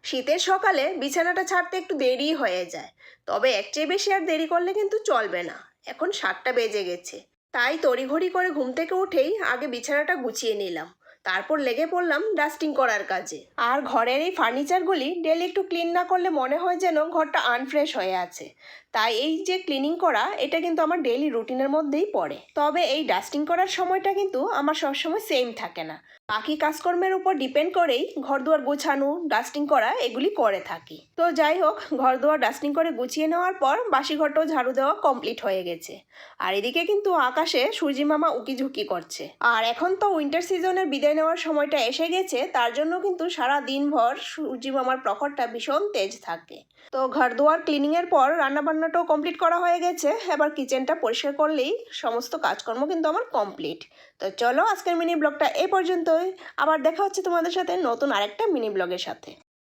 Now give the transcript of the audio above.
শীতের সকালে বিছানাটা ছাড়তে একটু দেরি হয়ে যায়, তবে এর চেয়ে বেশি আর দেরি করলে কিন্তু চলবে না। এখন 7টা বেজে গেছে, তাই তড়িঘড়ি করে ঘুম থেকে উঠেই আগে বিছানাটা গুছিয়ে নিলাম। তারপর লেগে পড়লাম ডাস্টিং করার কাজে। আর ঘরের এই ফার্নিচারগুলি ডেলি একটু ক্লিন না করলে মনে হয় যেন ঘরটা আনফ্রেশ হয়ে আছে। তাই এই যে ক্লিনিং করা, এটা কিন্তু আমার ডেইলি রুটিনের মধ্যেই পড়ে। তবে এই ডাস্টিং করার সময়টা কিন্তু আমার সবসময় সেম থাকে না, বাকি কাজকর্মের উপর ডিপেন্ড করেই ঘরদুয়ার গোছানো, ডাস্টিং করা এগুলি করে থাকি। তো যাই হোক, ঘরদুয়ার ডাস্টিং করে গুছিয়ে নেওয়ার পর বাসি ঘরটাও ঝাড়ু দেওয়া কমপ্লিট হয়ে গেছে। আর এদিকে কিন্তু আকাশে সূর্যি মামা উকিঝুঁকি করছে। আর এখন তো উইন্টার সিজনের বিদায় নেওয়ার সময়টা এসে গেছে, তার জন্য কিন্তু সারা দিনভর সূর্যি মামার প্রখরটা ভীষণ তেজ থাকে। তো ঘরদুয়ার ক্লিনিংয়ের পর রান্নাবান্নাটাও কমপ্লিট করা হয়ে গেছে। এবার কিচেনটা পরিষ্কার করলেই সমস্ত কাজকর্ম কিন্তু আমার কমপ্লিট। তো চলো, আজকের মিনি ব্লগটা এই পর্যন্তই। আবার দেখা হচ্ছে তোমাদের সাথে নতুন আরেকটা মিনি ব্লগের সাথে।